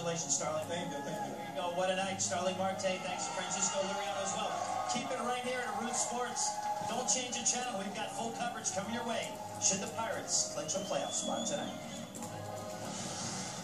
Congratulations, Starling. Thank you. There you go. What a night. Starling Marte, thanks to Francisco Liriano as well. Keep it right here at Root Sports. Don't change the channel. We've got full coverage coming your way. Should the Pirates clinch a playoff spot tonight?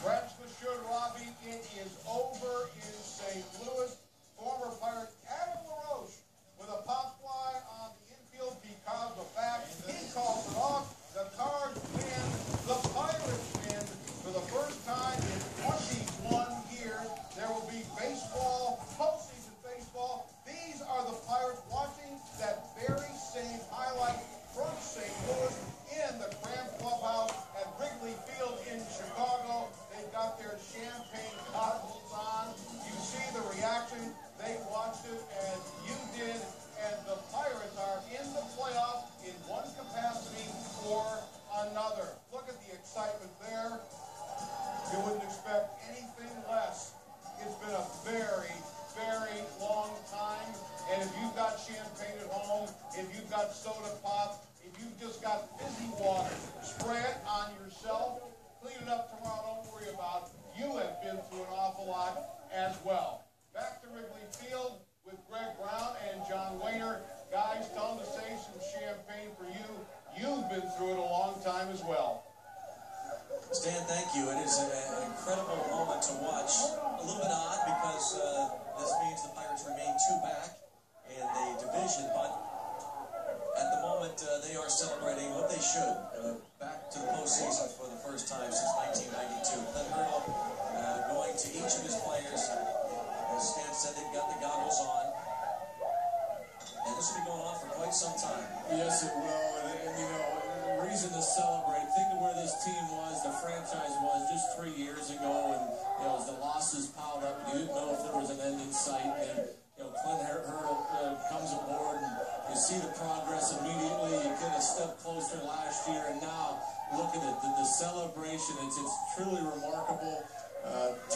Rest assured, Robbie, it is over in St. Louis. Former Pirate Adam LaRoche with a pop fly on the infield because the fact he calls it off. The Cards win. The Pirates win. For the first time in 21 years, there will be baseball, postseason baseball. These are the Pirates watching that very same highlight from St. Louis in the Cram Clubhouse at Wrigley Field in Chicago. They've got their champagne goggles on. You see the reaction. They watched it as you did. And the Pirates are in the playoffs in one capacity or another. Look at the excitement there. You wouldn't expect anything less. It's been a very, very long time. And if you've got champagne at home, if you've got soda pop, if you've just got fizzy water, spray it on yourself, clean it up tomorrow, don't worry about it. You have been through an awful lot as well. Back to Wrigley Field with Greg Brown and John Wayner. Guys, tell them to save some champagne for you. You've been through it a long time as well. Stan, thank you. It is an incredible moment to watch. A little bit odd because this means the Pirates remain 2 back in the division, but at the moment they are celebrating what they should. Back to the postseason for the first time since 1992. Clint Hurdle going to each of his players. As Stan said, they've got the goggles on. And this will be going on for quite some time. Yes, it will. And you know, reason to celebrate. Think of where this team was, the franchise was just 3 years ago, and you know, as the losses piled up, you didn't know if there was an end in sight. And you know, Clint Hurdle comes aboard, and you see the progress immediately. You get a step closer last year, and now look at it, the celebration. It's truly remarkable.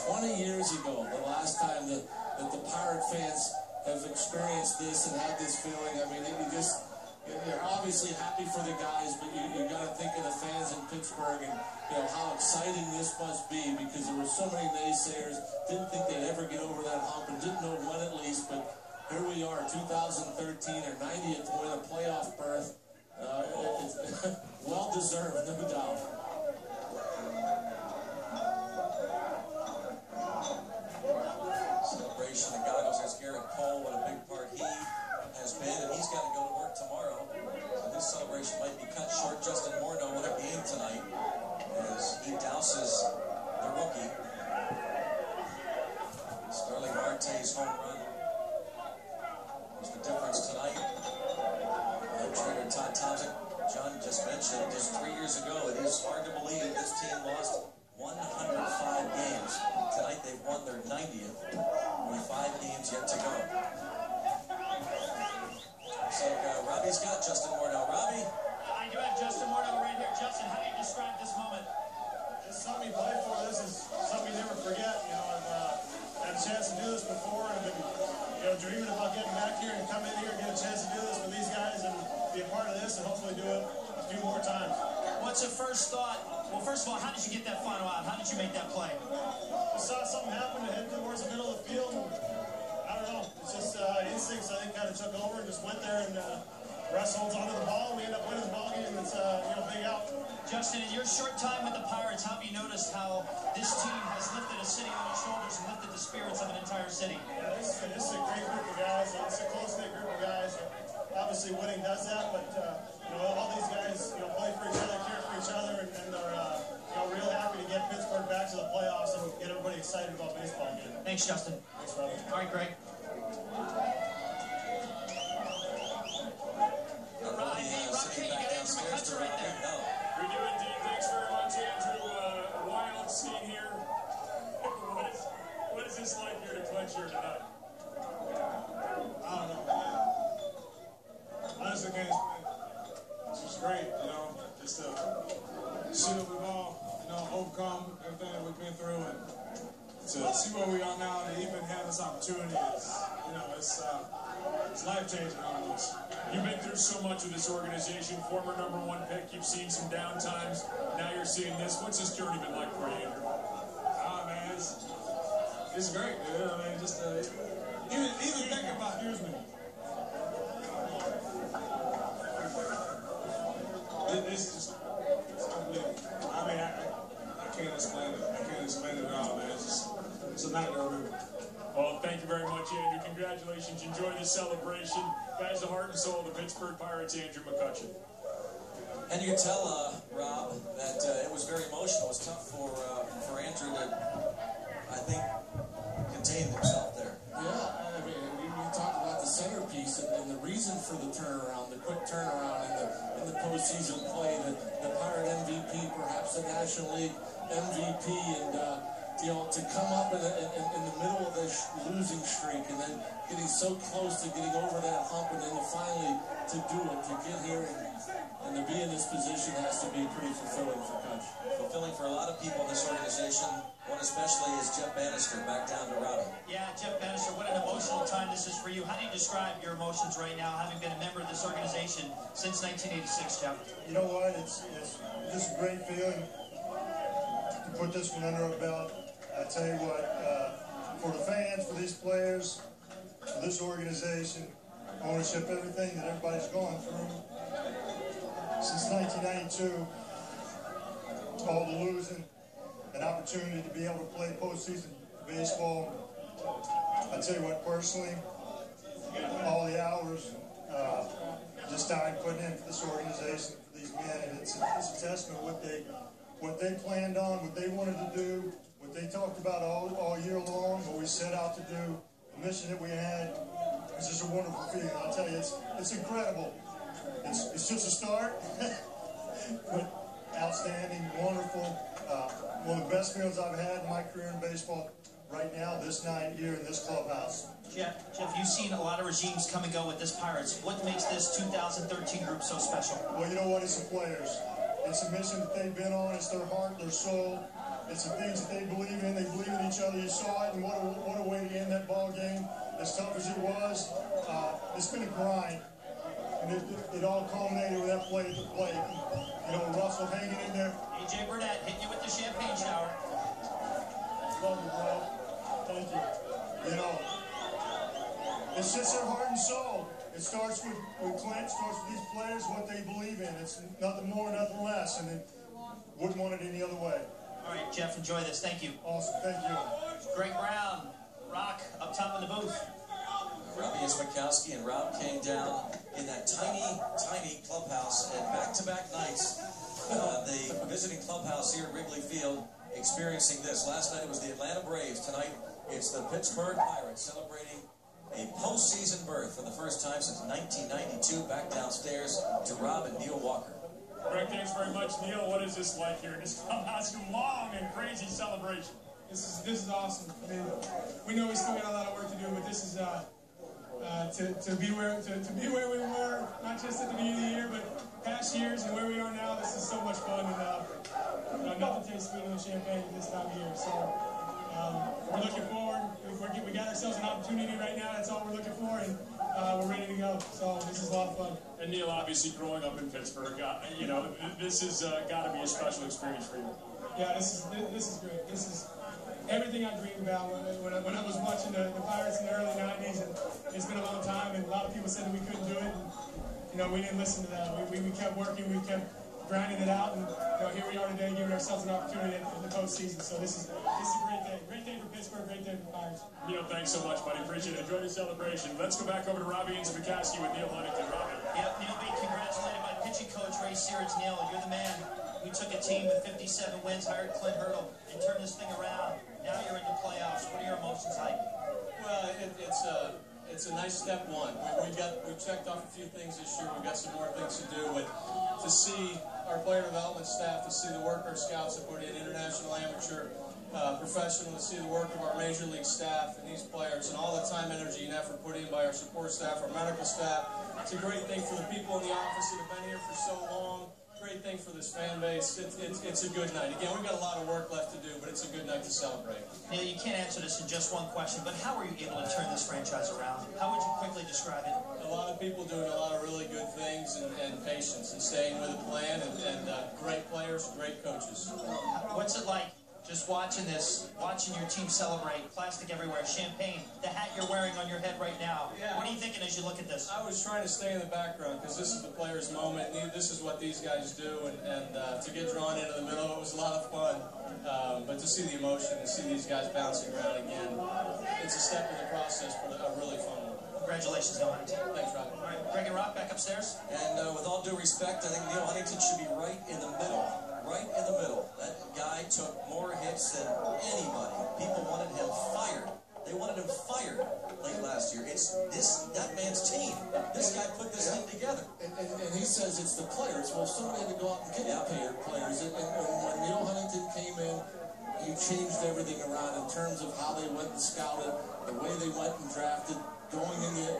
20 years ago, the last time that the Pirate fans have experienced this and had this feeling. I mean, you're obviously happy for the guys, but you got to think of the fans in Pittsburgh and you know how exciting this must be, because there were so many naysayers, didn't think they'd ever get over that hump and didn't know when at least, but here we are, 2013, our 90th win, a playoff berth. It's well deserved, no doubt. Celebration, the goggles, as Garrett Cole, what a big part he has been, and he's got to go to work tomorrow. So this celebration might be cut short. Justin Morneau with a game tonight as he douses the rookie. Starling Marte's home run was the difference tonight. Trainer Todd Thompson, John just mentioned, just 3 years ago, it is hard to believe this team lost 105 games. Tonight they've won their 90th, with 5 games yet to go. Looks like Robbie's got Justin Morneau. Robbie? I do have Justin Morneau right here. Justin, how do you describe this moment? It's something you play for. This is something you never forget. You know, I've had a chance to do this before, and I've been, dreaming about getting back here and come in here and get a chance to do this with these guys and be a part of this, and hopefully do it a few more times. What's your first thought? Well, first of all, how did you get that final out? How did you make that play? I saw something happen and headed towards the middle of the field, and I don't know. It's just instincts, I think, kind of took over and just went there, and Russ holds onto the ball, and we end up winning the ball game, and it's big out. Justin, in your short time with the Pirates, how have you noticed how this team has lifted a city on its shoulders and lifted the spirits of an entire city? Yeah, this is a great group of guys. It's a close-knit group of guys. Obviously, winning does that, but all these guys, play for each other, care for each other, and are real happy to get Pittsburgh back to the playoffs and get everybody excited about baseball again. Thanks, Justin. Thanks, brother. All right, Greg. Sitting back downstairs to right there. We do indeed. Thanks very much, Andrew. A wild scene here. What is this like here to clinch here tonight? I don't know, man. Honestly, it's just great, just to see what we've all, overcome, everything that we've been through, and to see where we are now, and even have this opportunity is, it's life-changing almost. You've been through so much with this organization, former #1 pick, you've seen some down times, now you're seeing this. What's this journey been like for you, Andrew? Man, it's It's great, dude. I mean, just even think about. Excuse me. This is just unbelievable. I mean, I can't explain it. I can't explain it at all, man. It's a night to remember. Well, thank you very much, Andrew. Congratulations. Enjoy the celebration. Guys, the heart and soul of the Pittsburgh Pirates, Andrew McCutcheon. And you can tell, Rob, that it was very emotional. It was tough for Andrew to, I think, contain himself there. Yeah, I mean, we talked about the centerpiece and the reason for the turnaround, the quick turnaround in the postseason play, the Pirate MVP, perhaps the National League MVP, and you know, to come up in the middle of this losing streak and then getting so close to getting over that hump and then to finally to do it, to get here and to be in this position has to be pretty fulfilling for Coach. Fulfilling for a lot of people in this organization. One especially is Jeff Bannister, back down to Robbie. Yeah, Jeff Bannister, what an emotional time this is for you. How do you describe your emotions right now, having been a member of this organization since 1986, Jeff? You know what? It's just a great feeling to put this one under our belt. I tell you what, for the fans, for these players, for this organization, ownership, everything that everybody's gone through since 1992, all the losing, an opportunity to be able to play postseason baseball. I tell you what, personally, all the hours, just time putting in for this organization, for these men, and it's a testament what they planned on, what they wanted to do, what they talked about all year long, what we set out to do, the mission that we had. It's just a wonderful feeling. I'll tell you, it's incredible. It's just a start, but outstanding, wonderful. One of the best feelings I've had in my career in baseball right now, this night here in this clubhouse. Jeff, you've seen a lot of regimes come and go with this Pirates. What makes this 2013 group so special? Well, you know what? It's the players. It's a mission that they've been on. It's their heart, their soul. It's the things that they believe in. They believe in each other. You saw it, and what a way to end that ball game. As tough as it was, it's been a grind. And it all culminated with that play at the plate. You know, Russell hanging in there. A.J. Burnett hitting you with the champagne shower. Love you, bro. Thank you. You know, it's just their heart and soul. It starts with Clint, starts with these players, what they believe in. It's nothing more, nothing less, and it wouldn't want it any other way. All right, Jeff, enjoy this. Thank you. Awesome. Thank you. Greg Brown, Rock, up top in the booth. Robbie Ismakowski and Rob King down in that tiny, tiny clubhouse at back-to-back nights. The visiting clubhouse here at Wrigley Field experiencing this. Last night it was the Atlanta Braves. Tonight it's the Pittsburgh Pirates celebrating a postseason berth for the first time since 1992. Back downstairs to Rob and Neil Walker. Greg, thanks very much. Neil, what is this like here in this clubhouse? A long and crazy celebration. This is awesome. I mean, we know we still got a lot of work to do, but this is to be where we were, not just at the beginning of the year, but past years and where we are now. This is so much fun, and nothing tastes sweeter than champagne at this time of year. So we're looking forward. We got ourselves an opportunity right now. That's all we're looking for, and we're ready to go. So this is a lot of fun. And Neil, obviously growing up in Pittsburgh, you know, this has got to be a special experience for you. Yeah, this is great. This is everything I dreamed about when I was watching the Pirates in the early 90s, and it's been a long time, and a lot of people said that we couldn't do it, and you know, we didn't listen to that. We kept working, we kept grinding it out, and you know, here we are today, giving ourselves an opportunity in the postseason. So this is a great day for Pittsburgh, great day for the Pirates. Neil, thanks so much, buddy. Appreciate it. Enjoy the celebration. Let's go back over to Robbie Ismakowski with Neil Huntington. Robbie. Yep, Neil being congratulated by pitching coach Ray Searage. Neil, you're the man who took a team with 57 wins, hired Clint Hurdle, and turned this thing around. Now you're in the playoffs. What are your emotions like? Well, it's a nice step one. We checked off a few things this year. We've got some more things to do, but to see our player development staff, to see the work our scouts have put in, international, amateur, professional, to see the work of our major league staff and these players, and all the time, energy, and effort put in by our support staff, our medical staff. It's a great thing for the people in the office that have been here for so long. Great thing for this fan base. It's a good night. Again, we've got a lot of work left to do, but it's a good night to celebrate. Neil, you can't answer this in just one question, but how were you able to turn this franchise around? How would you quickly describe it? A lot of people doing a lot of really good things, and patience, and staying with a plan, and great players, great coaches. What's it like Just watching this, watching your team celebrate, plastic everywhere, champagne, the hat you're wearing on your head right now. Yeah. What are you thinking as you look at this? I was trying to stay in the background because this is the players' moment. This is what these guys do, and to get drawn into the middle, it was a lot of fun. But to see the emotion, to see these guys bouncing around again, it's a step in the process for a really fun one. Congratulations, Neil Huntington. Thanks, Rob. All right, Greg and Rock, back upstairs. And with all due respect, I think Neil Huntington should be right in the middle. Right in the middle. That guy took more hits than anybody. People wanted him fired. They wanted him fired late last year. It's that man's team. This guy put this thing together. And he says it's the players. Well, somebody had to go out and get the players. And when Neil Huntington came in, he changed everything around in terms of how they went and scouted, the way they went and drafted, going into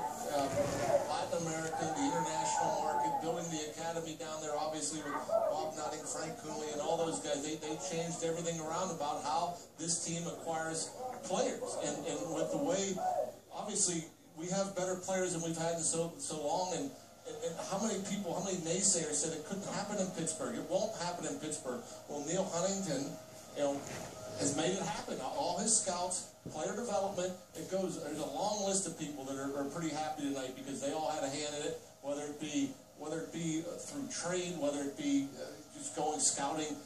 Latin America, the international market, building the academy down there, obviously with Bob Nutting, Frank Cooley, and all those guys. They changed everything around about how this team acquires players. And with the way, obviously, we have better players than we've had in so long. And how many people, how many naysayers said it couldn't happen in Pittsburgh? It won't happen in Pittsburgh. Well, Neil Huntington, has made it happen. All his scouts, player development, there's a long list of people that are pretty happy tonight because they all had a hand in it, whether it be through trade, whether it be just going scouting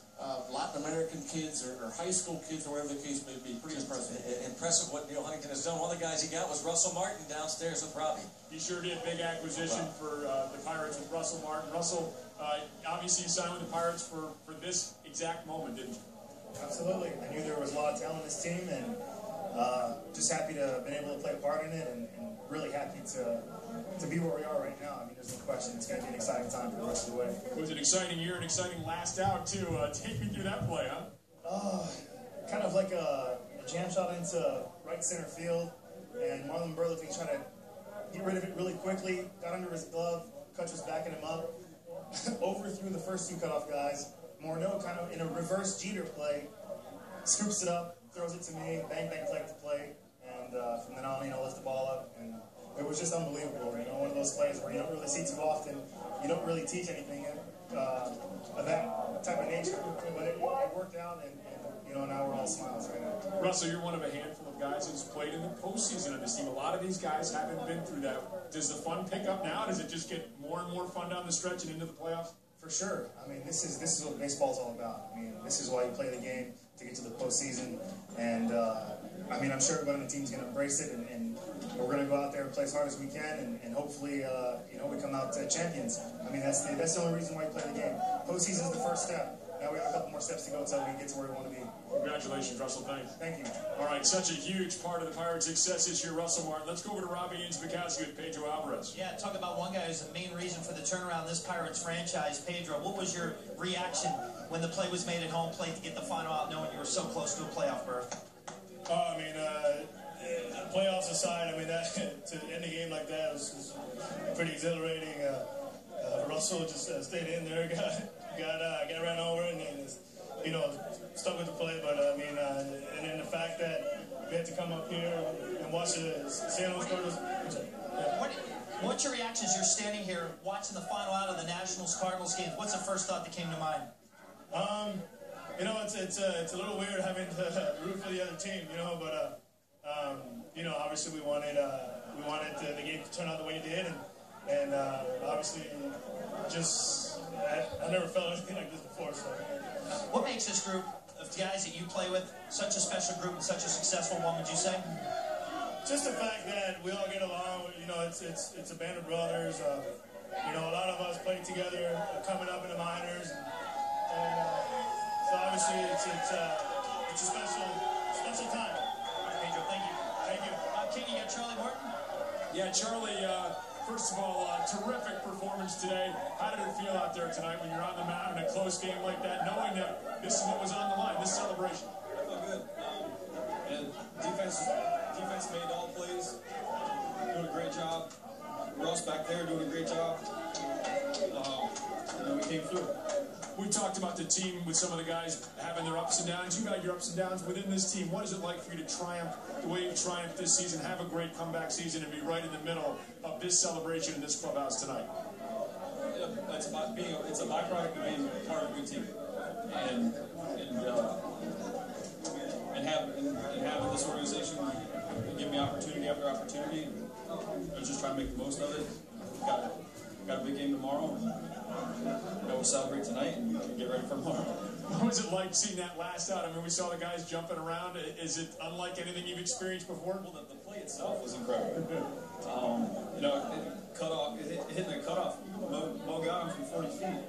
Latin American kids or high school kids or whatever the case may be. Pretty impressive. Impressive what Neil Huntington has done. One of the guys he got was Russell Martin downstairs with Robbie. He sure did. Big acquisition for the Pirates with Russell Martin. Russell, obviously you signed with the Pirates for this exact moment, didn't you? Absolutely. I knew there was a lot of talent in this team, and just happy to have been able to play a part in it, and really happy to be where we are right now. I mean, there's no question it's going to be an exciting time for the rest of the way. It was an exciting year, an exciting last out, too. Take me through that play, huh? Kind of like a jam shot into right center field, and Marlon Burlington tried to get rid of it really quickly, got under his glove, Kutch was backing him up, overthrew the first two cutoff guys. Morneau kind of in a reverse Jeter play, scoops it up, throws it to me, bang, bang, play to play, and from then on, lift the ball up, and it was just unbelievable. One of those plays where you don't really see too often, you don't really teach anything of that type of nature, but it worked out, and now we're all smiles right now. Russell, you're one of a handful of guys who's played in the postseason on this team. A lot of these guys haven't been through that. Does the fun pick up now? Does it just get more and more fun down the stretch and into the playoffs? For sure. I mean, this is what baseball's all about. I mean, this is why you play the game, to get to the postseason. And, I mean, I'm sure everybody on the team's going to embrace it, and we're going to go out there and play as hard as we can, and hopefully, we come out champions. I mean, that's the only reason why you play the game. Postseason's the first step. Now we have a couple more steps to go until we get to where we want to be. Congratulations, Russell. Thanks. Thank you. All right, such a huge part of the Pirates' success this year, Russell Martin. Let's go over to Robbie Inspicowski with Pedro Alvarez. Yeah, talk about one guy who's the main reason for the turnaround in this Pirates franchise, Pedro. What was your reaction when the play was made at home plate to get the final out, knowing you were so close to a playoff berth? I mean, playoffs aside, I mean, to end a game like that was pretty exhilarating. Russell just stayed in there, got ran over, and stuck with the play. But I mean, and then the fact that we had to come up here and watch the San Luis Cardinals. What's your reaction as you're standing here watching the final out of the Nationals-Cardinals game? What's the first thought that came to mind? It's a little weird having to root for the other team, but obviously we wanted the game to turn out the way it did, and obviously I never felt anything like this before. So, what makes this group of guys that you play with such a special group and such a successful one, would you say? Just the fact that we all get along. It's a band of brothers. A lot of us played together coming up in the minors, and so obviously it's a special time. All right, Pedro, thank you. Thank you. King, you got Charlie Morton? Yeah, Charlie, first of all, terrific performance today. How did it feel out there tonight when you're on the mound in a close game like that, knowing that this is what was on the line, this celebration? I felt good. And defense made all plays, doing a great job. Russ back there doing a great job. We came through. We talked about the team with some of the guys having their ups and downs. You've had your ups and downs within this team. What is it like for you to triumph the way you triumphed this season, have a great comeback season, and be right in the middle of this celebration in this clubhouse tonight? It's a byproduct of being part of a good team. And and having this organization give me opportunity after opportunity. I'm just trying to make the most of it. Got a big game tomorrow. We'll celebrate tonight and get ready for tomorrow. What was it like seeing that last out? I mean, we saw the guys jumping around. Is it unlike anything you've experienced before? Well, the play itself was incredible. You know, hitting a cutoff. Mo got him from 40 feet.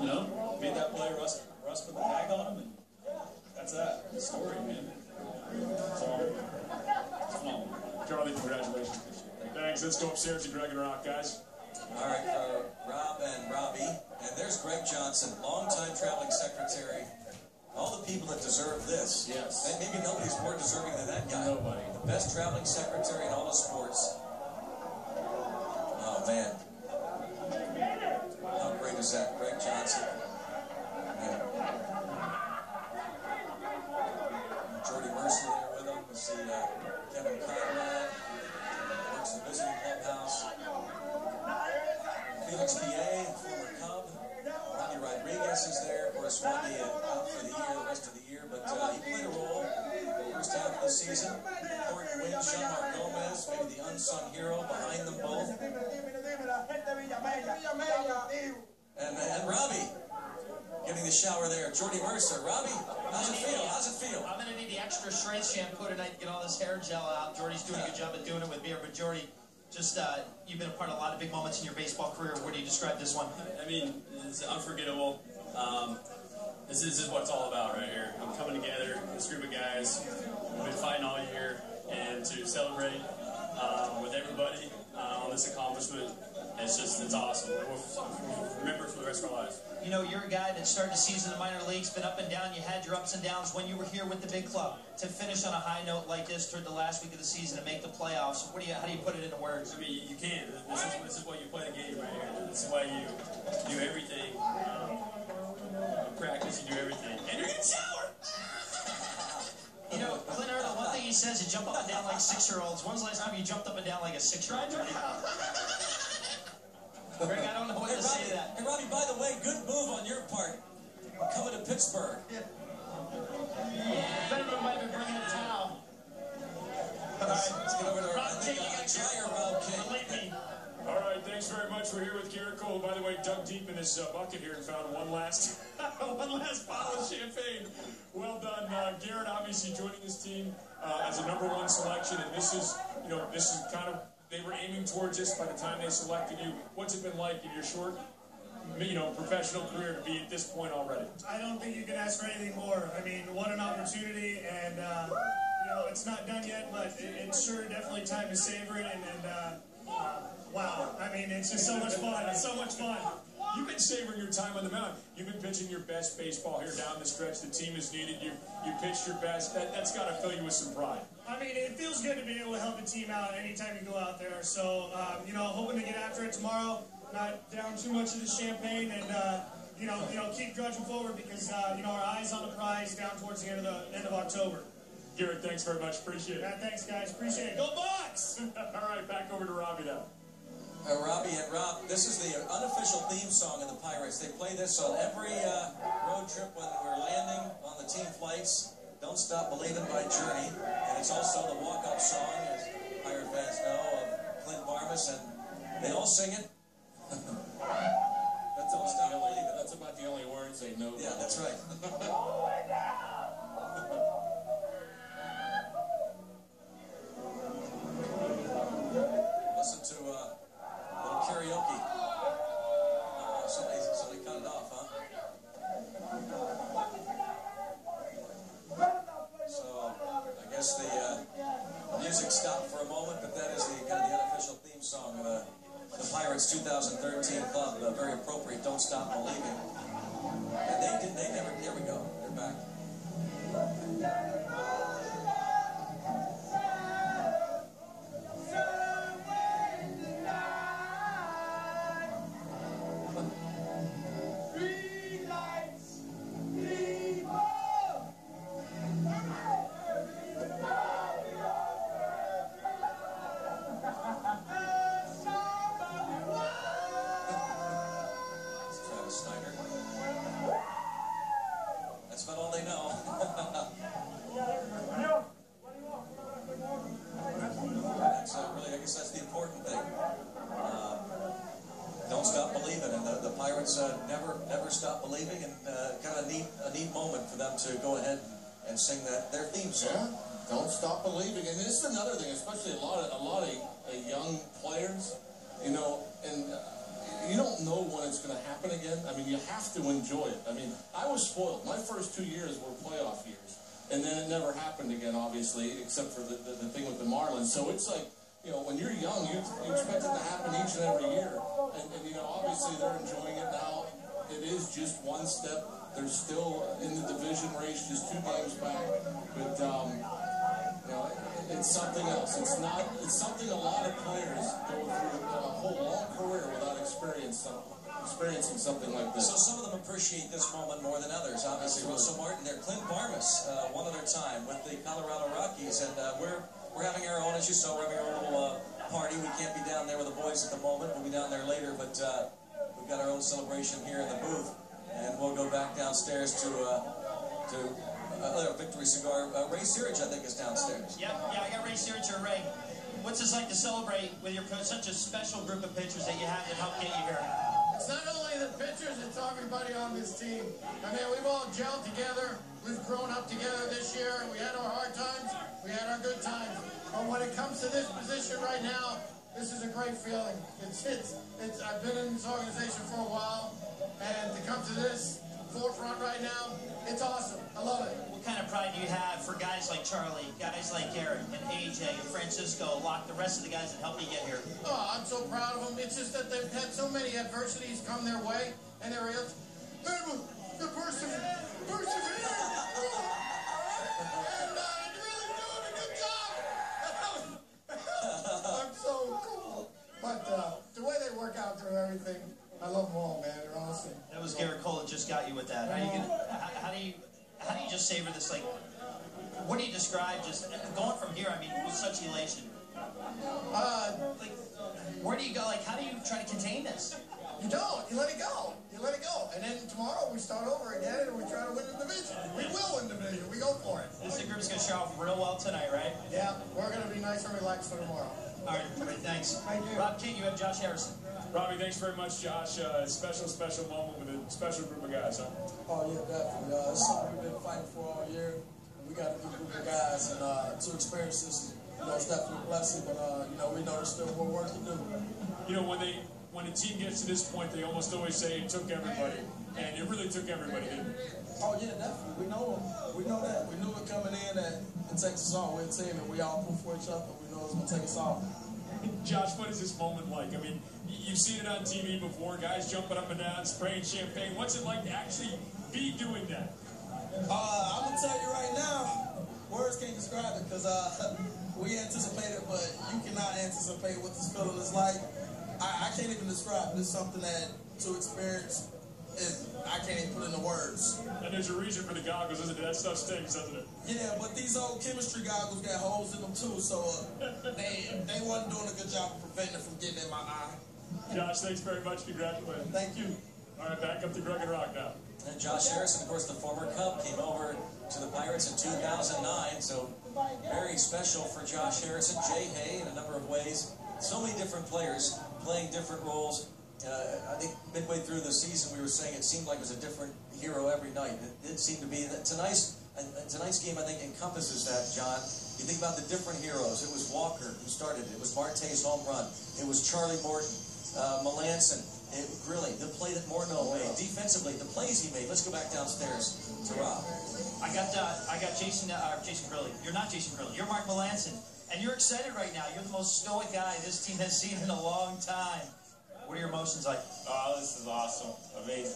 You know, made that play. Russ put the tag on him, and that's that. The story, man. So, it's phenomenal. Charlie, congratulations. Thanks. Let's go upstairs to Greg and Rock, guys. All right, Rob and Robbie. And there's Greg Johnson, longtime traveling secretary. All the people that deserve this. Yes. And maybe nobody's more deserving than that guy. Nobody. The best traveling secretary in all of sports. Oh, man. How great is that? Greg Johnson. Yeah. Jordy Mercer there with him. We see Kevin Conrad. Works the visiting clubhouse. Felix P.A., former Cub. Robbie Rodriguez is there. Of course, Robbie out for the year, the rest of the year. But he played a role the first half of the season. Important win, Jean-Marc Gomez, maybe the unsung hero behind them both. And Robbie getting the shower there. Jordy Mercer. Robbie, how's it feel? How's it feel? I'm going to need the extra strength shampoo tonight to get all this hair gel out. Jordy's doing a good job at doing it with beer. But Jordy, just you've been a part of a lot of big moments in your baseball career. What do you describe this one? I mean, it's unforgettable. This is what it's all about right here. I'm coming together, this group of guys. We've been fighting all year, and to celebrate with everybody on this accomplishment, it's awesome. We'll remember it for the rest of our lives. You know, you're a guy that started the season in the minor leagues, been up and down. You had your ups and downs when you were here with the big club. To finish on a high note like this toward the last week of the season and make the playoffs, how do you put it into words? I mean, you can't. This is why you play the game right here. This is why you do everything. You practice, you do everything. And you're going to shower! You know, Clint Earl, one thing he says is jump up and down like 6-year-olds. When's the last time you jumped up and down like a 6-year-old? Greg, I don't know what to say to that. Hey, Robbie, by the way, good move on your part. Coming to Pittsburgh. Yeah. Fetterman might be bringing a towel. All right, let's get over to Rob King. You got dryer, Rob King. Believe me. All right, thanks very much. We're here with Garrett Cole. By the way, dug deep in this bucket here and found one last bottle of champagne. Well done, Garrett. Obviously joining this team as a #1 selection, and this is kind of, they were aiming towards this by the time they selected you. What's it been like in your short, professional career to be at this point already? I don't think you can ask for anything more. I mean, what an opportunity, and it's not done yet, but it's sure definitely time to savor it. And wow, I mean, it's just so much fun. It's so much fun. You've been savoring your time on the mound. You've been pitching your best baseball here down the stretch. The team has needed you. You pitched your best. That's got to fill you with some pride. I mean, it feels good to be able to help the team out anytime you go out there. So, hoping to get after it tomorrow. Not down too much of the champagne, and keep trudging forward because our eyes on the prize down towards the end of October. Garrett, thanks very much. Appreciate it. Yeah, thanks, guys. Appreciate it. Go Bucks! All right, back over to Robbie now. Robbie and Rob, this is the unofficial theme song of the Pirates. They play this on every road trip when we're landing on the team flights. Don't Stop Believin' by Journey. And it's also the walk-up song, as Pirate fans know, of Clint Barmas, and they all sing it. That's about the only words they know. Yeah, that's right. Listen to a little karaoke. Somebody cut it off, huh? So I guess the music stopped for a moment, but that is the unofficial theme song of the Pirates 2013 club. Very appropriate. Don't Stop Believing. And they never. Here we go. They're back. That's about all they know. Pirates never stop believing, and kind of a neat moment for them to go ahead and sing their theme song. Yeah, don't stop believing. And this is another thing, especially a lot of young players, you know, and you don't know when it's going to happen again. I mean, you have to enjoy it. I mean, I was spoiled. My first 2 years were playoff years, and then it never happened again, obviously, except for the thing with the Marlins. So it's like, you know, when you're young, you expect it to happen each and every year. And you know, obviously they're enjoying it now. It is just one step. They're still in the division race, just 2 games back. But, you know, it's something else. It's something a lot of players go through a whole long career without experiencing something like this. So some of them appreciate this moment more than others. Obviously, Russell Martin there. Clint Barmas, one other time with the Colorado Rockies. And we're having our own, as you saw, we're having our little party. We can't be down there with the boys at the moment. We'll be down there later, but we've got our own celebration here in the booth, and we'll go back downstairs to Victory Cigar. Ray Searage, I think, is downstairs. Yeah, I got Ray Searage or Ray. What's this like to celebrate with your such a special group of pitchers that you have that help get you here? It's not only the pitchers, it's everybody on this team. I mean, we've all gelled together. We've grown up together this year. We had our hard times. We had our good times. But when it comes to this position right now, this is a great feeling. I've been in this organization for a while, and to come to this forefront right now, it's awesome. I love it. What kind of pride do you have for guys like Charlie, guys like Garrett and AJ and Francisco, Locke, the rest of the guys that helped you get here? Oh, I'm so proud of them. It's just that they've had so many adversities come their way, and they're able to persevere. And really doing a good job. I'm so cool. But the way they work out through everything, I love them all, man. They're awesome. That was Garrett Cole that just got you with that. How do you just savor this? Like, what do you describe just going from here? I mean, with such elation. Like, where do you go? Like, how do you try to contain this? You don't. You let it go. You let it go. And then tomorrow we start over again and we try to win the division. We will win the division. We go for it. This group's going to show off real well tonight, right? Yeah. We're going to be nice and relaxed for tomorrow. All right, thanks. Thank you. Rob King, you have Josh Harrison. Robbie, thanks very much, Josh. Special moment with a special group of guys, huh? Oh, yeah, definitely. It's something we've been fighting for all year. We got a good group of guys, and to experience this, you know, it's definitely a blessing, but, you know, we know there's still more work to do. You know, when a team gets to this point, they almost always say it took everybody, and it really took everybody, didn't it? Oh, yeah, definitely. We know them. We know that. We knew it coming in that it takes us all. We're a team, and we all pull for each other. We know it's going to take us all. Josh, what is this moment like? I mean, you've seen it on TV before, guys jumping up and down, spraying champagne. What's it like to actually be doing that? I'm going to tell you right now, words can't describe it because we anticipate it, but you cannot anticipate what this feeling is like. I can't even describe it. It's something that to experience, I can't even put into words. And there's a reason for the goggles, isn't it? That stuff stinks, doesn't it? Yeah, but these old chemistry goggles got holes in them too, so they wasn't doing a good job of preventing it from getting in my eye. Josh, thanks very much. Congratulations. Thank you. All right, back up to Greg and Rock now. And Josh Harrison, of course, the former Cub, came over to the Pirates in 2009, so very special for Josh Harrison. Jay Hay, in a number of ways. So many different players playing different roles. I think midway through the season, we were saying it seemed like it was a different hero every night. It did seem to be. That tonight's game, I think, encompasses that, John. You think about the different heroes. It was Walker who started it. It was Marte's home run. It was Charlie Morton, Melanson, Grilling, the play that Morneau made. Defensively, the plays he made. Let's go back downstairs to Rob. I got Jason Grilling. You're not Jason Grilling. You're Mark Melanson. And you're excited right now. You're the most stoic guy this team has seen in a long time. What are your emotions like? Oh, this is awesome. I mean,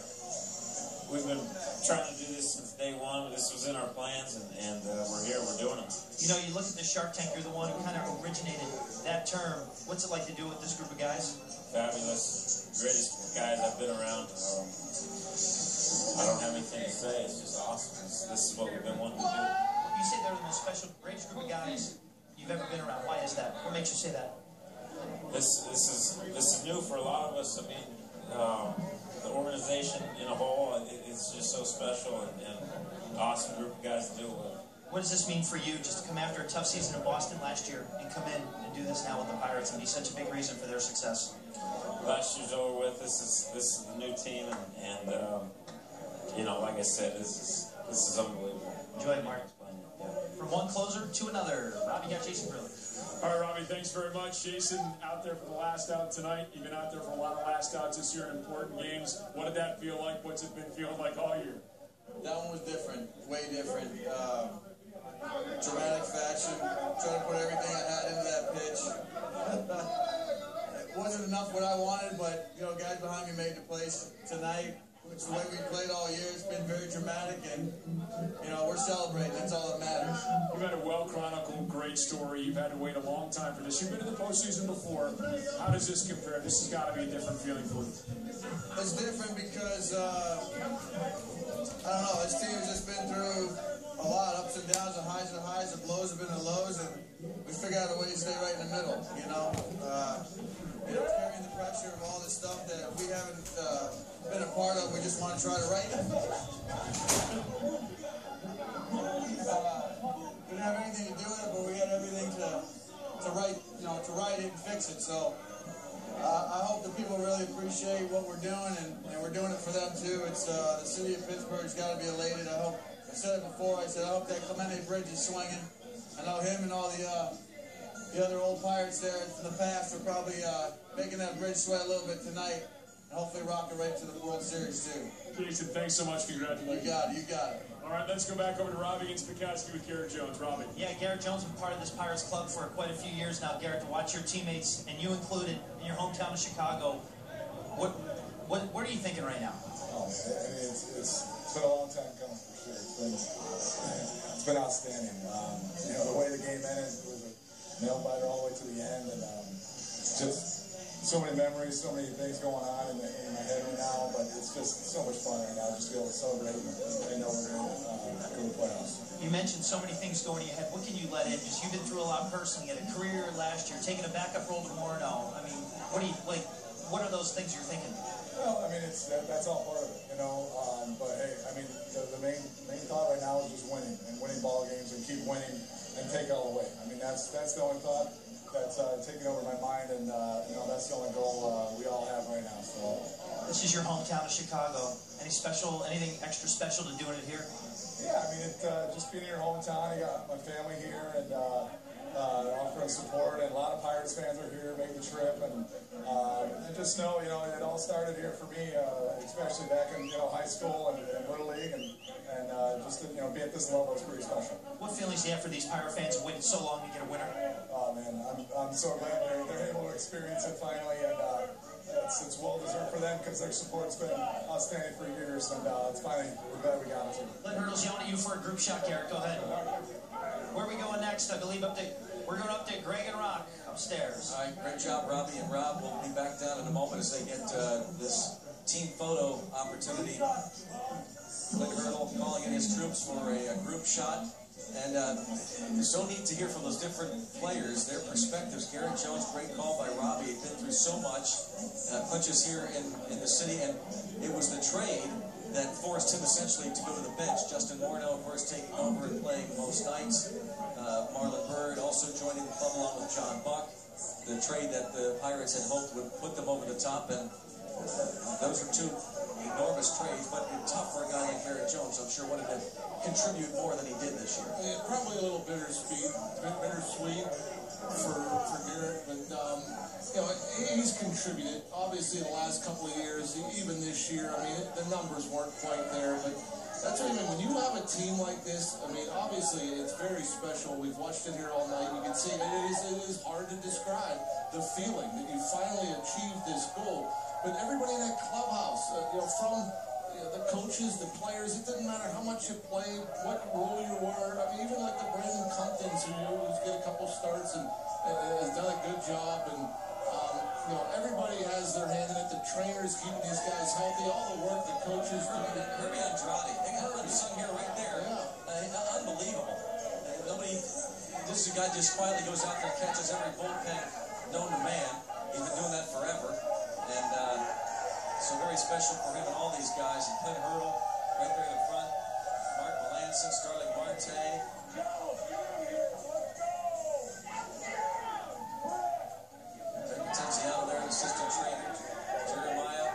we've been trying to do this since day one. This was in our plans, and we're here. We're doing it. You know, you look at the Shark Tank. You're the one who kind of originated that term. What's it like to do with this group of guys? Fabulous. Greatest guys I've been around. I don't have anything to say. It's just awesome. This is what we've been wanting to do. You say they're the most special, greatest group of guys you've ever been around. Why is that? What makes you say that? This is new for a lot of us. I mean, the organization in a whole, it's just so special and awesome group of guys to do it with. What does this mean for you, just to come after a tough season in Boston last year and come in and do this now with the Pirates and be such a big reason for their success? Last year's over with. This is the new team, and you know, like I said, this is unbelievable. Enjoy it, Mark. From one closer to another, Robbie got Jason Grilly. All right, Robbie, thanks very much. Jason, out there for the last out tonight. You've been out there for a lot of last outs this year in important games. What did that feel like? What's it been feeling like all year? That one was different, way different. Dramatic fashion, trying to put everything I had into that pitch. It wasn't enough what I wanted, but, you know, guys behind me made the plays tonight. It's the way we played all year. It's been very dramatic, and, you know, we're celebrating. That's all that matters. You've had a well-chronicled, great story. You've had to wait a long time for this. You've been in the postseason before. How does this compare? This has got to be a different feeling for you. It's different because, I don't know, this team has just been through a lot, ups and downs, the highs, the lows have been the lows, and we figure out a way to stay right in the middle, you know. Carrying the pressure of all this stuff that we haven't been a part of, we just want to try to right it. We didn't have anything to do with it, but we had everything to right, you know, to right it and fix it. So I hope that people really appreciate what we're doing, and we're doing it for them too. It's the city of Pittsburgh's got to be elated. I said it before. I said I hope that Clemente Bridge is swinging. I know him and all the other old Pirates there from the past are probably making that bridge sweat a little bit tonight, and hopefully rock it right to the World Series too. Jason, thanks so much. Congratulations. You got it. All right, let's go back over to Robbie and Spikowski with Garrett Jones. Robbie. Yeah, Garrett Jones has been part of this Pirates club for quite a few years now. Garrett, to watch your teammates, and you included, in your hometown of Chicago, what are you thinking right now? Oh, man, I mean, it's been a long time coming for sure. It's been outstanding. You know, the way the game ended was a nail biter all the way to the end, and just so many memories, so many things going on in my head right now. But it's just so much fun right now, just to be able to celebrate. And I know we're going to go to the playoffs. You mentioned so many things going in your head. What can you let in? Just you've been through a lot personally. You had a career last year, taking a backup role tomorrow. I mean, what do you like? What are those things you're thinking? Well, I mean, that's all part of it, you know. But hey, I mean, the main thought right now is just winning and winning ball games and keep winning and take it all away. I mean, that's the only thought that's taking over my mind, and you know, that's the only goal we all have right now. So this is your hometown of Chicago. Anything extra special to doing it here? Yeah, I mean, just being in your hometown. I got my family here, and offering support, and a lot of Pirates fans are here, made the trip, and just know, you know, it all started here for me, especially back in, you know, high school and Little League, and just to, you know, be at this level is pretty special. What feelings do you have for these Pirate fans who waited so long to get a winner? Oh man, I'm so glad they're able to experience it finally, and it's well deserved for them because their support's been outstanding for years, and it's finally, we're glad we got it to. Lynn Hurdle's yelling at you for a group shot, Garrett. Go ahead. Where are we going next? I believe we're going up to Greg and Rock upstairs. All right, great job, Robbie and Rob. We'll be back down in a moment as they get this team photo opportunity. Lynn Hurdle calling in his troops for a group shot. And it's so neat to hear from those different players, their perspectives. Garrett Jones, great call by Robbie. He's been through so much. Punches here in the city, and it was the trade that forced him essentially to go to the bench. Justin Morneau, of course, taking over and playing most nights. Marlon Byrd also joining the club along with John Buck. The trade that the Pirates had hoped would put them over the top, and those are two enormous trades, but tough for a guy like Garrett Jones. I'm sure wanted to contribute more than he did this year. Yeah, probably a little bittersweet for Garrett, but you know, he's contributed. Obviously, the last couple of years, even this year, I mean, the numbers weren't quite there, but that's what I mean. When you have a team like this, I mean, obviously, it's very special. We've watched it here all night. You can see it is hard to describe the feeling that you finally achieved this goal. But everybody in that clubhouse, you know, from the coaches, the players, it didn't matter how much you played, what role you were. I mean, even like the Brandon Comptons, who's got a couple starts and has done a good job, and you know, everybody has their hand in it. The trainers keeping these guys healthy, all the work the coaches do. Herbie Andrade, they got unsung here right there. Yeah. Unbelievable. This is a guy just quietly goes out there and catches every bullpen known to man. He's been doing that forever. And so very special for him and all these guys. And Clint Hurdle right there in the front. Mark Melanson, Starling Marte, Tenziano there, assistant trainer. Jeremiah.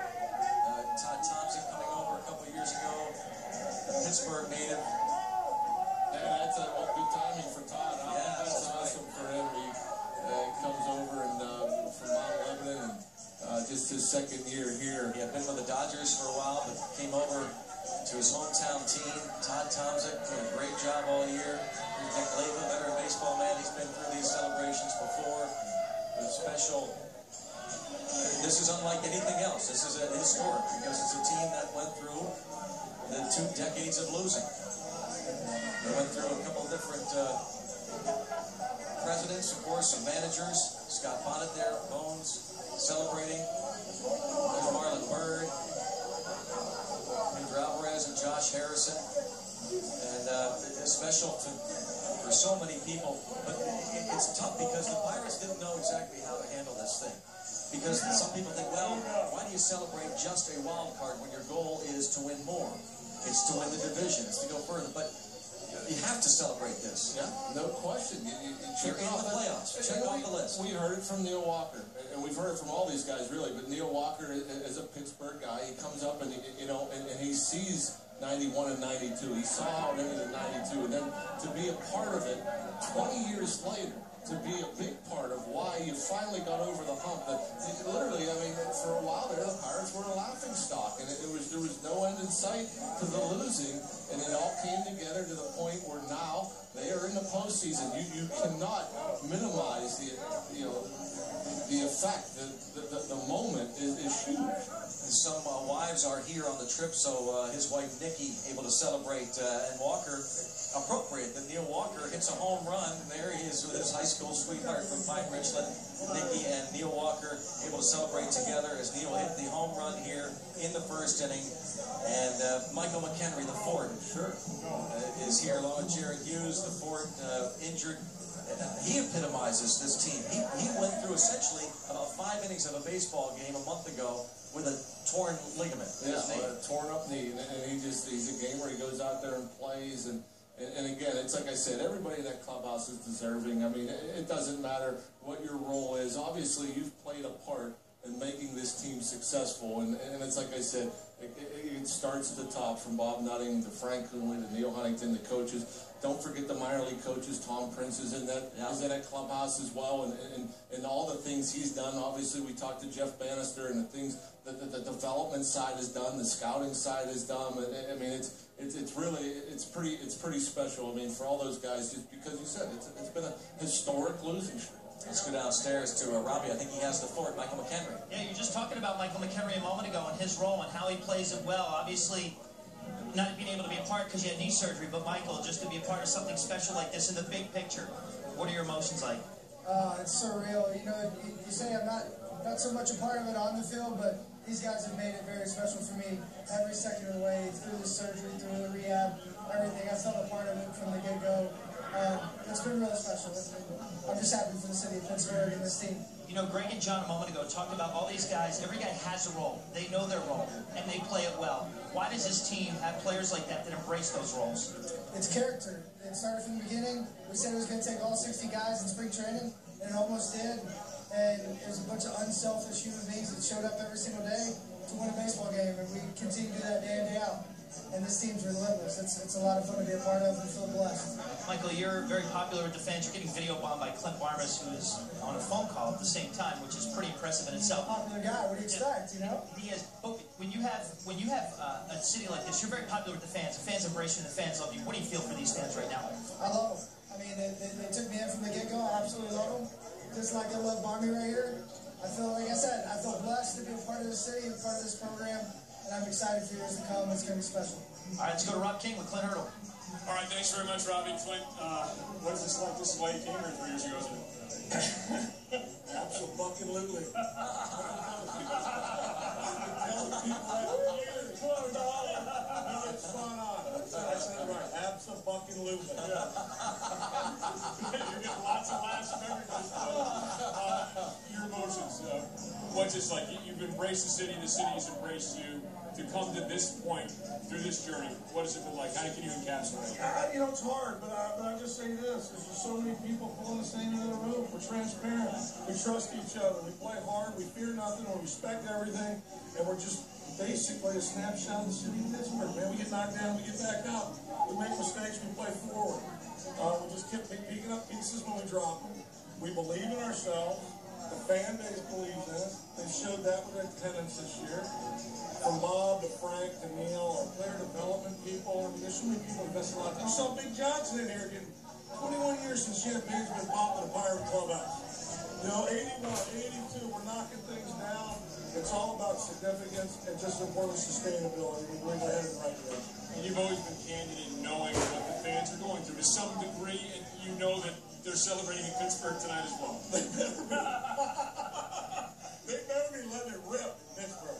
Todd Thompson coming over a couple of years ago. Pittsburgh native. Yeah, that's good timing for Todd. Yeah, that's awesome for him. He comes over and from Mount Lebanon, and just his second year here. He had been with the Dodgers for a while, but came over to his hometown team. Todd Thompson did a great job all year. Nick Leva, veteran baseball man, he's been through these celebrations before. It's special. This is unlike anything else. This is historic because it's a team that went through the 2 decades of losing. They went through a couple of different presidents, of course, some managers. Scott Bonnet there, Bones, celebrating. There's Marlon Byrd, Andrew Alvarez, and Josh Harrison. And it's special for so many people. But it's tough because the Pirates didn't know exactly how to handle this thing. Because some people think, well, why do you celebrate just a wild card when your goal is to win more? It's to win the division. It's to go further. But you have to celebrate this. Yeah, no question. You're in the playoffs. Check off the list. We heard it from Neil Walker, and we've heard it from all these guys, really. But Neil Walker is a Pittsburgh guy. He comes up and and he sees 91 and 92. He saw how it ended in 92, and then to be a part of it 20 years later. To be a big part of why you finally got over the hump. Literally, I mean, for a while there, the Pirates were a laughing stock, and there was no end in sight to the losing, and it all came together to the point where now they are in the postseason. You cannot minimize the effect. The moment is huge. Some wives are here on the trip, so his wife Nikki able to celebrate, and Walker. Appropriate that Neil Walker hits a home run. There he is with his high school sweetheart from Pine Ridgeland. Nikki and Neil Walker able to celebrate together as Neil hit the home run here in the first inning. And Michael McHenry, the Fort, is here along with Jared Hughes, the Fort, injured. He epitomizes this team. He went through essentially about 5 innings of a baseball game a month ago with a torn ligament in his knee. A torn up knee, and he's a gamer. He goes out there and plays, and again, it's like I said, everybody in that clubhouse is deserving. I mean, it doesn't matter what your role is. Obviously, you've played a part in making this team successful, and it's like I said, it starts at the top from Bob Nutting to Frank Cooley to Neil Huntington, the coaches. Don't forget the minor league coaches. Tom Prince is in that clubhouse as well, and all the things he's done. Obviously, we talked to Jeff Bannister and the things that the development side is done, the scouting side is done. I mean, it's pretty special. I mean, for all those guys, just because you said it's been a historic losing streak. Let's go downstairs to Robbie. I think he has the Fort, Michael McHenry. Yeah, you're just talking about Michael McHenry a moment ago and his role and how he plays it well. Obviously, not being able to be a part because you had knee surgery, but Michael, just to be a part of something special like this in the big picture, what are your emotions like? It's surreal. You know, you say I'm not so much a part of it on the field, but these guys have made it very special for me every second of the way, through the surgery, through the rehab, everything. I felt a part of it from the get-go. It's been really special. I'm just happy for the city of Pittsburgh and this team. You know, Greg and John a moment ago talked about all these guys. Every guy has a role. They know their role, and they play it well. Why does this team have players like that embrace those roles? It's character. It started from the beginning. We said it was going to take all 60 guys in spring training, and it almost did. And there's a bunch of unselfish human beings that showed up every single day to win a baseball game, and we continue to do that day in, day out. And this team's relentless. It's a lot of fun to be a part of and feel blessed. Michael, you're very popular with the fans. You're getting video bombed by Clint Barmas, who's on a phone call at the same time, which is pretty impressive in itself. He's a popular guy. What do you expect, you know? He is. But when you have a city like this, you're very popular with the fans. The fans embrace you and the fans love you. What do you feel for these fans right now? I love them. I mean, they took me in from the get-go. I absolutely love them. Just like I love Barmy right here. I feel, like I said, I feel blessed to be a part of the city and part of this program, and I'm excited for years to come. It's going to be special. All right, let's go to Rob King with Clint Hurdle. All right, thanks very much, Robbie. Clint, what is this like? This is why you came here 3 years ago, isn't it? Absolutely. I said it right. Absolutely. Yeah. You're getting lots of laughs from everybody. Your emotions. What's just like you've embraced the city has embraced you to come to this point through this journey? What has it been like? How can you encapsulate it? You know, it's hard, but I just say this. There's just so many people pulling the same into the room. We're transparent. We trust each other. We play hard. We fear nothing. We respect everything. And we're just basically a snapshot of the city of Pittsburgh. Man, we get knocked down. We get back up. We make mistakes. We play forward. We just keep picking up pieces when we drop them. We believe in ourselves. The fan base believes in us. They've showed that with attendance this year. From Bob to Frank to Neil, our player development people. I mean, there's so many people invested a lot. You saw Big Johnson in here getting 21 years since Champagne's been popped in a Pirate Clubhouse. You know, 81, 82, we're knocking things down. It's all about significance and just important sustainability. We believe we're headed in the right direction. And you've always been candid in knowing what the fans are going through to some degree, and you know that they're celebrating in Pittsburgh tonight as well. They better be letting it rip in Pittsburgh.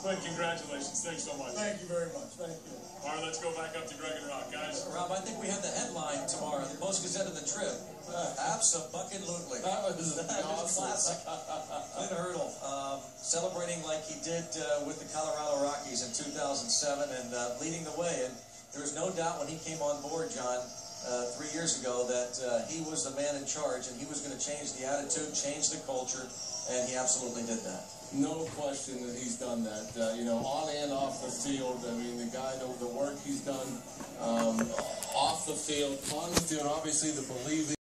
But congratulations. Thanks so much. Thank you very much. Thank you. All right, let's go back up to Greg and Rock, guys. Rob, I think we have the headline tomorrow, the Post-Gazette of the trip. Abso-bucket-lutely. That was awesome. Classic. Clint Hurdle, celebrating like he did with the Colorado Rockies in 2007 and leading the way. And there was no doubt when he came on board, John, 3 years ago, that he was the man in charge and he was going to change the attitude, change the culture, and he absolutely did that. No question that he's done that. You know, on and off the field. I mean, the guy knows the work he's done off the field, on the field. Obviously, the believing.